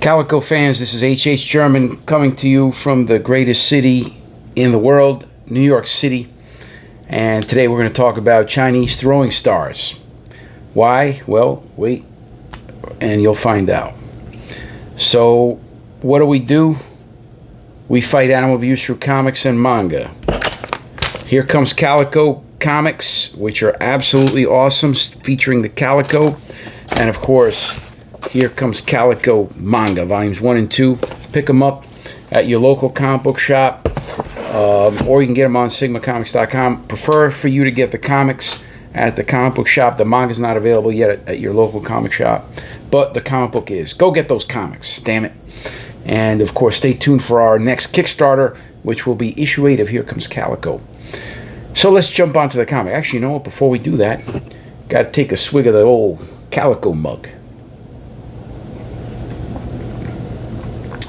Calico fans, this is H.H. German coming to you from the greatest city in the world, New York City. And today we're going to talk about Chinese throwing stars. Why? Well, wait and you'll find out. So, what do? We fight animal abuse through comics and manga. Here comes Calico Comics, which are absolutely awesome, featuring the Calico. And of course, here comes Calico Manga, volumes 1 and 2. Pick them up at your local comic book shop, or you can get them on SigmaComics.com. Prefer for you to get the comics at the comic book shop. The manga's not available yet at your local comic shop, but the comic book is. Go get those comics, damn it. And of course, stay tuned for our next Kickstarter, which will be issue 8 of Here Comes Calico. So let's jump onto the comic. Actually, you know what? Before we do that, got to take a swig of the old Calico mug.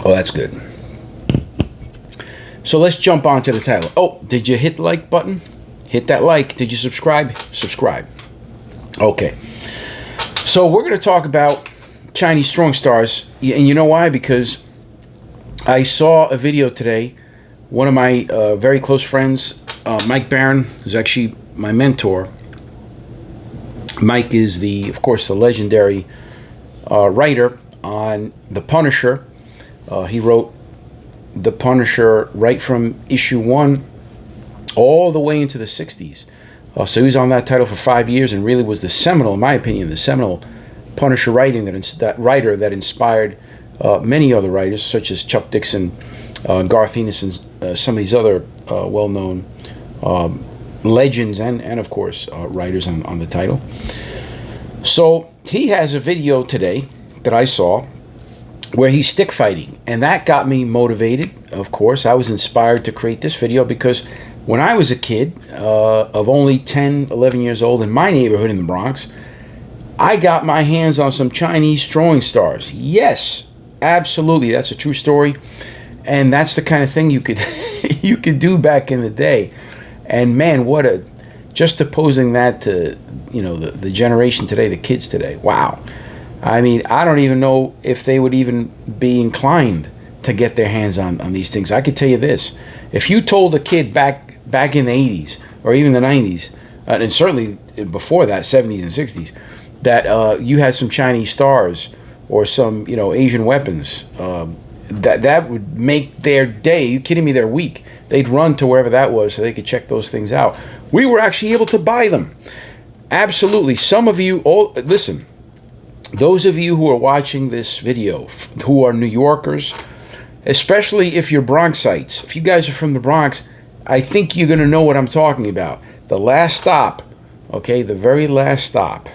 Oh, that's good. So let's jump onto the title. Oh, did you hit the like button? Hit that like. Did you subscribe? Subscribe. Okay. So we're going to talk about Chinese throwing stars. And you know why? Because I saw a video today. One of my very close friends, Mike Barron, who's actually my mentor. Mike is, of course, the legendary writer on The Punisher. He wrote The Punisher right from issue 1 all the way into the 60s. So he was on that title for 5 years and really was the seminal, in my opinion, the seminal Punisher writing that writer that inspired many other writers, such as Chuck Dixon, Garth Ennis, and some of these other well-known legends and of course, writers on the title. So he has a video today that I saw where he's stick fighting, and that got me motivated. Of course, I was inspired to create this video because when I was a kid of only 10, 11 years old in my neighborhood in the Bronx, I got my hands on some Chinese throwing stars. Yes, absolutely, that's a true story, and that's the kind of thing you could you could do back in the day. And man, just opposing that to the generation today, the kids today. Wow. I mean, I don't even know if they would even be inclined to get their hands on these things. I could tell you this. If you told a kid back in the 80s or even the 90s, and certainly before that, 70s and 60s, that you had some Chinese stars or some Asian weapons, that would make their day. You kidding me? Their week. They'd run to wherever that was so they could check those things out. We were actually able to buy them. Absolutely. Some of you, listen. Those of you who are watching this video, who are New Yorkers, especially if you're Bronxites, if you guys are from the Bronx, I think you're going to know what I'm talking about. The last stop, okay, the very last stop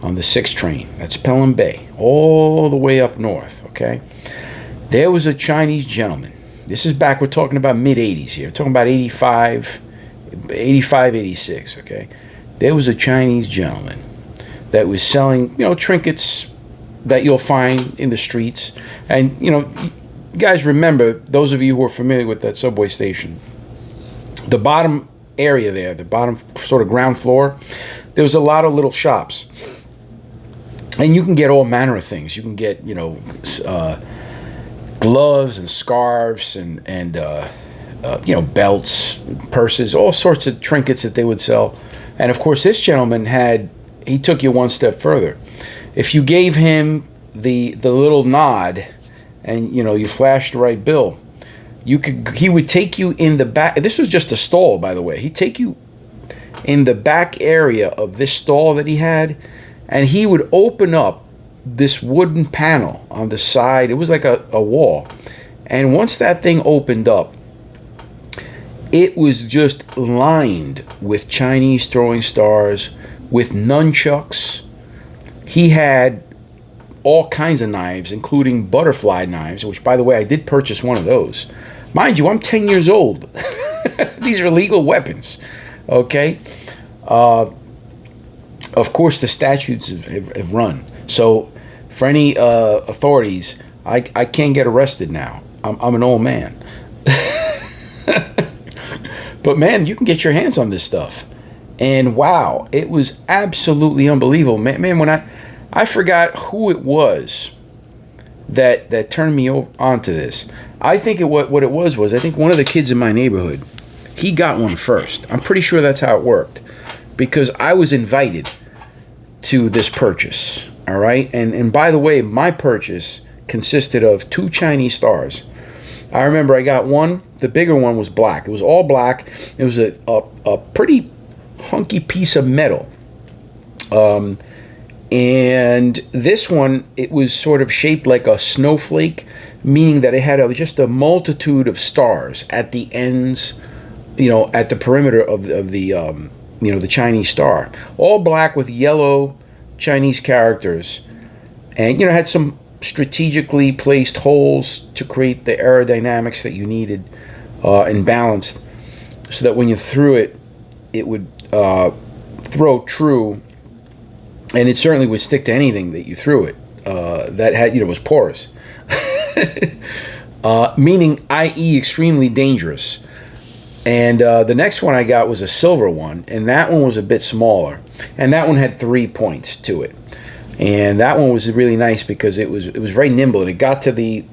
on the 6 train, that's Pelham Bay, all the way up north, okay? There was a Chinese gentleman. This is back, we're talking about mid-80s here. We're talking about 85, 86, okay? There was a Chinese gentleman that was selling, trinkets that you'll find in the streets. And, you guys remember, those of you who are familiar with that subway station, the bottom area there, the bottom sort of ground floor, there was a lot of little shops. And you can get all manner of things. You can get, gloves and scarves and belts, purses, all sorts of trinkets that they would sell. And, of course, this gentleman he took you one step further. If you gave him the little nod and you flashed the right bill, he would take you in the back. This was just a stall, by the way. He'd take you in the back area of this stall that he had, and he would open up this wooden panel on the side. It was like a wall. And once that thing opened up, it was just lined with Chinese throwing stars, with nunchucks. He had all kinds of knives, including butterfly knives, which, by the way, I did purchase one of those. Mind you, I'm 10 years old. These are legal weapons, okay? Of course, the statutes have run. So for any authorities, I can't get arrested now. I'm an old man. But, man, you can get your hands on this stuff. And wow, it was absolutely unbelievable. Man, when I forgot who it was that turned me onto this. I think what it was I think one of the kids in my neighborhood, he got one first. I'm pretty sure that's how it worked, because I was invited to this purchase. All right, and by the way, my purchase consisted of 2 Chinese stars. I remember I got one. The bigger one was black. It was all black. It was a pretty hunky piece of metal. And this one, it was sort of shaped like a snowflake, meaning that it had just a multitude of stars at the ends, at the perimeter of the the Chinese star. All black with yellow Chinese characters. And, had some strategically placed holes to create the aerodynamics that you needed and balanced, so that when you threw it, it would throw true, and it certainly would stick to anything that you threw it that had was porous, meaning i.e. extremely dangerous. And the next one I got was a silver one, and that one was a bit smaller, and that one had 3 points to it. And that one was really nice because it was very nimble, and it got to the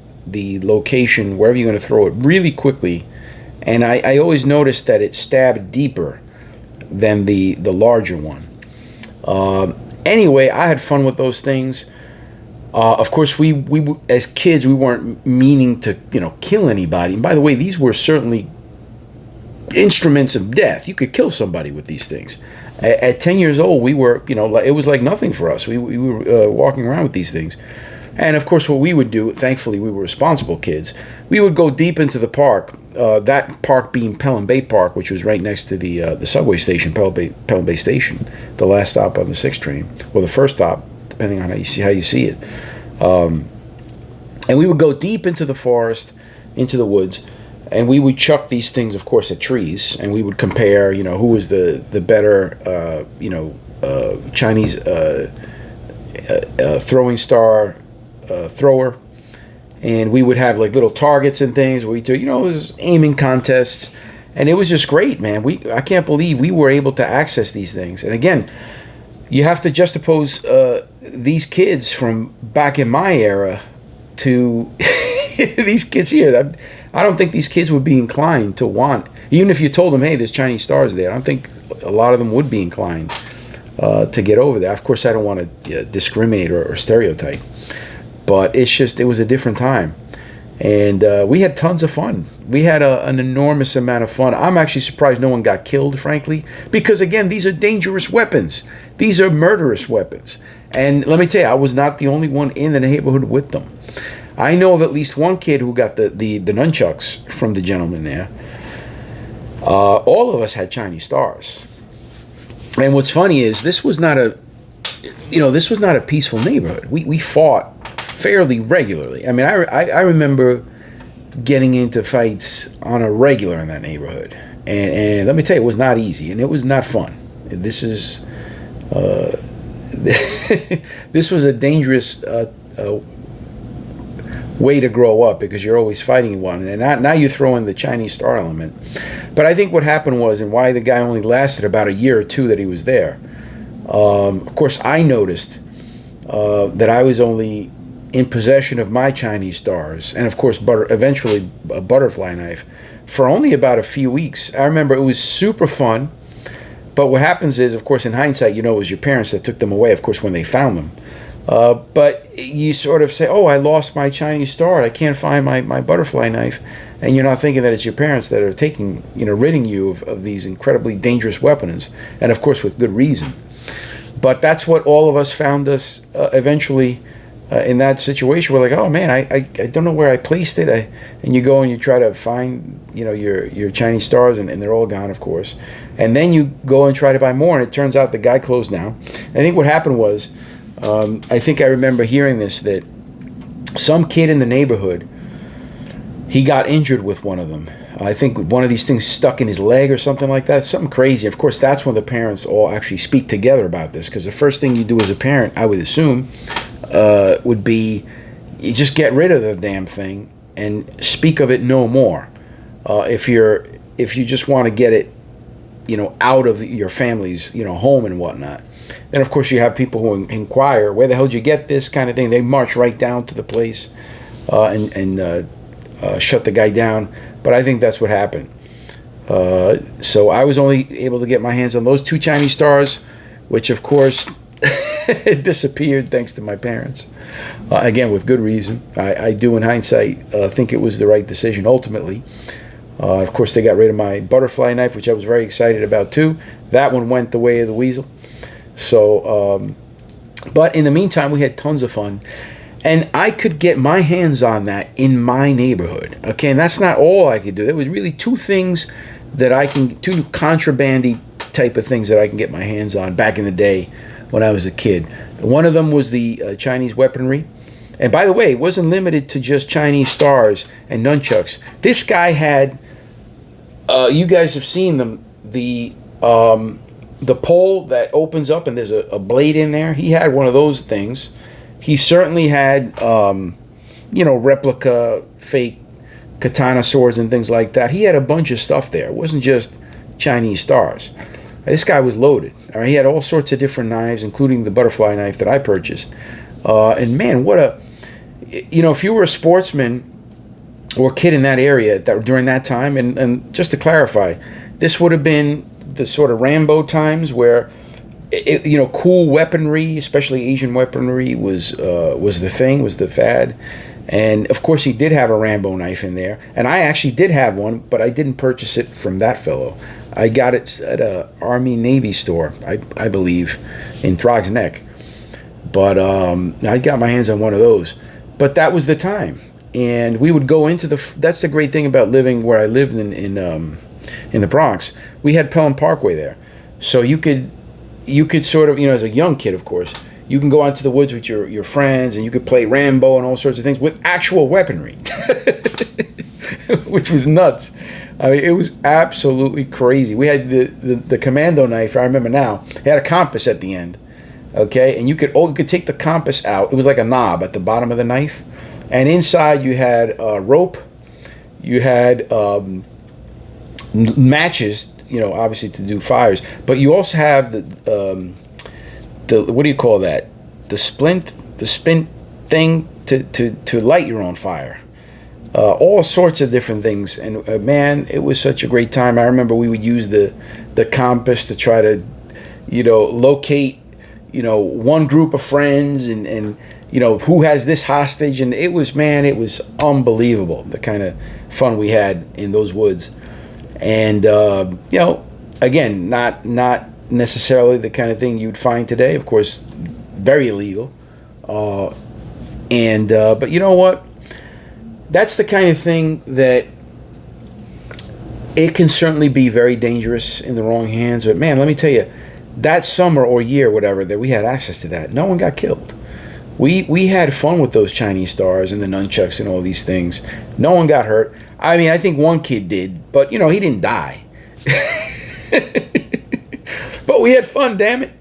location wherever you're going to throw it really quickly. And I always noticed that it stabbed deeper than the larger one. Anyway, I had fun with those things. Of course, we as kids, we weren't meaning to kill anybody. And by the way, these were certainly instruments of death. You could kill somebody with these things. At 10 years old, we were, it was like nothing for us. We were walking around with these things. And of course, what we would do, thankfully, we were responsible kids. We would go deep into the park, that park being Pelham Bay Park, which was right next to the subway station, Pelham Bay Station, the last stop on the 6 train, or the first stop, depending on how you see it. And we would go deep into the forest, into the woods, and we would chuck these things, of course, at trees, and we would compare, who was the better, Chinese throwing star thrower. And we would have like little targets and things where we do, it was aiming contests, and it was just great, man. I can't believe we were able to access these things. And again, you have to juxtapose these kids from back in my era to these kids here. I don't think these kids would be inclined to want, even if you told them, hey, there's Chinese stars there, I don't think a lot of them would be inclined to get over there. Of course, I don't want to discriminate or stereotype, but it was a different time. And we had tons of fun. We had an enormous amount of fun. I'm actually surprised no one got killed, frankly, because, again, these are dangerous weapons. These are murderous weapons. And let me tell you, I was not the only one in the neighborhood with them. I know of at least one kid who got the nunchucks from the gentleman there. All of us had Chinese stars. And what's funny is this was not a peaceful neighborhood. We fought fairly regularly. I mean, I remember getting into fights on a regular in that neighborhood. And let me tell you, it was not easy, and it was not fun. This is this was a dangerous way to grow up, because you're always fighting one, and now you throw in the Chinese star element. But I think what happened was, and why the guy only lasted about a year or two that he was there, of course I noticed that I was only in possession of my Chinese stars, and of course eventually a butterfly knife, for only about a few weeks. I remember it was super fun, but what happens is, of course, in hindsight, it was your parents that took them away, of course, when they found them. But you sort of say, oh, I lost my Chinese star, I can't find my butterfly knife, and you're not thinking that it's your parents that are taking, ridding you of these incredibly dangerous weapons, and of course with good reason. But that's what all of us found us eventually in that situation. We're like, oh man, I don't know where I placed it. And you go and you try to find, your Chinese stars, and they're all gone, of course. And then you go and try to buy more, and it turns out the guy closed down. I think what happened was, I think I remember hearing this, that some kid in the neighborhood, he got injured with one of them. I think one of these things stuck in his leg or something like that, something crazy. Of course, that's when the parents all actually speak together about this, because the first thing you do as a parent, I would assume, would be you just get rid of the damn thing and speak of it no more. If you just want to get it, out of your family's, home and whatnot. Then, of course, you have people who inquire, where the hell did you get this kind of thing? They march right down to the place and shut the guy down. But I think that's what happened. So I was only able to get my hands on those 2 Chinese stars, which, of course, disappeared thanks to my parents. Again, with good reason. I do, in hindsight, think it was the right decision ultimately. Of course, they got rid of my butterfly knife, which I was very excited about too. That one went the way of the weasel. So, but in the meantime, we had tons of fun. And I could get my hands on that in my neighborhood. Okay, and that's not all I could do. There was really 2 things that I can, 2 contrabandy type of things that I can get my hands on back in the day when I was a kid. One of them was the Chinese weaponry. And by the way, it wasn't limited to just Chinese stars and nunchucks. This guy had, you guys have seen them, the pole that opens up and there's a blade in there. He had one of those things. He certainly had, replica fake katana swords and things like that. He had a bunch of stuff there. It wasn't just Chinese stars. This guy was loaded. All right, he had all sorts of different knives, including the butterfly knife that I purchased. And man, if you were a sportsman or kid in that area during that time, and just to clarify, this would have been the sort of Rambo times where, cool weaponry, especially Asian weaponry, was the thing, was the fad. And of course, he did have a Rambo knife in there, and I actually did have one, but I didn't purchase it from that fellow. I got it at a Army Navy store, I believe, in Throgs Neck. But I got my hands on one of those. But that was the time, and we would go into that's the great thing about living where I lived in the Bronx. We had Pelham Parkway there, so you could sort of, as a young kid, of course, you can go out to the woods with your friends, and you could play Rambo and all sorts of things with actual weaponry, which was nuts. I mean, it was absolutely crazy. We had the commando knife. I remember now. It had a compass at the end, okay, and you could take the compass out. It was like a knob at the bottom of the knife, and inside you had rope. You had matches, obviously to do fires, but you also have the what do you call that? The splint thing to light your own fire. All sorts of different things, and man, it was such a great time. I remember we would use the compass to try to, locate, one group of friends, and who has this hostage, and it was unbelievable, the kind of fun we had in those woods. And again, not necessarily the kind of thing you'd find today. Of course, very illegal. But you know what? That's the kind of thing that it can certainly be very dangerous in the wrong hands. But man, let me tell you, that summer or year, whatever, that we had access to that, no one got killed. We had fun with those Chinese stars and the nunchucks and all these things. No one got hurt. I mean, I think one kid did, but he didn't die. But we had fun, damn it,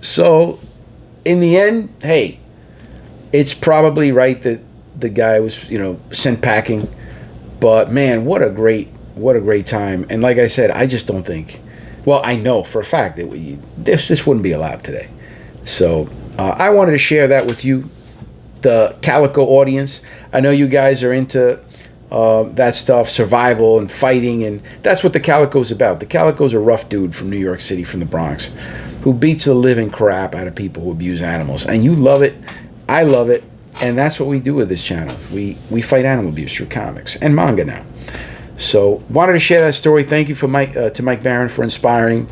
So, in the end, hey, it's probably right that the guy was, sent packing. But man, what a great time. And like I said, I just don't think. Well, I know for a fact that this wouldn't be allowed today. So I wanted to share that with you, the Calico audience. I know you guys are into that stuff, survival and fighting, and that's what the Calico's about. The Calico's a rough dude from New York City, from the Bronx, who beats the living crap out of people who abuse animals. And you love it, I love it, and that's what we do with this channel. We fight animal abuse through comics and manga now. So wanted to share that story. Thank you to Mike Barron for inspiring,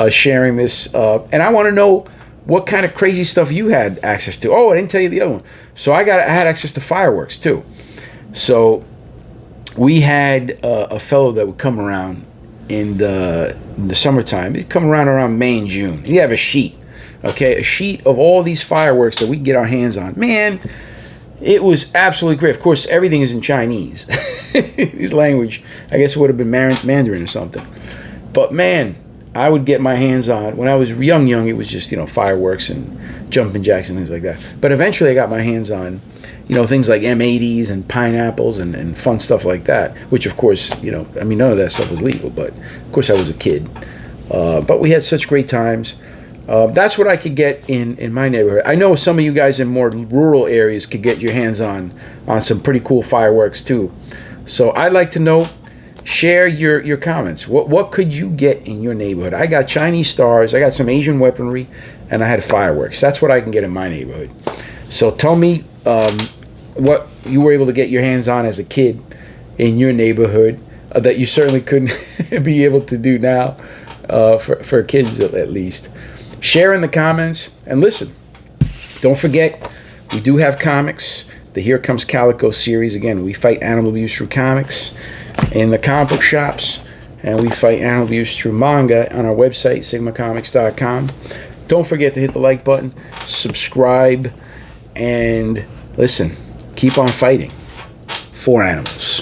sharing this, and I want to know what kind of crazy stuff you had access to. Oh, I didn't tell you the other one. So I had access to fireworks too. So we had a fellow that would come around in the summertime. He'd come around May and June. He'd have a sheet, a sheet of all these fireworks that we could get our hands on. Man, it was absolutely great. Of course, everything is in Chinese. His language, I guess it would have been Mandarin or something. But man, I would get my hands on, when I was young, it was just, fireworks and jumping jacks and things like that. But eventually I got my hands on, things like M80s and pineapples and fun stuff like that, which of course, none of that stuff was legal, but of course I was a kid. But we had such great times. That's what I could get in my neighborhood. I know some of you guys in more rural areas could get your hands on some pretty cool fireworks too. So I'd like to know, share your comments. What could you get in your neighborhood? I got Chinese stars, I got some Asian weaponry, and I had fireworks. That's what I can get in my neighborhood. So tell me what you were able to get your hands on as a kid in your neighborhood that you certainly couldn't be able to do now, for kids at least. Share in the comments, and listen, don't forget, we do have comics. The Here Comes Calico series. Again, we fight animal abuse through comics in the comic book shops, and we fight animal abuse through manga on our website, sigmacomics.com. Don't forget to hit the like button, subscribe, and listen, keep on fighting for animals.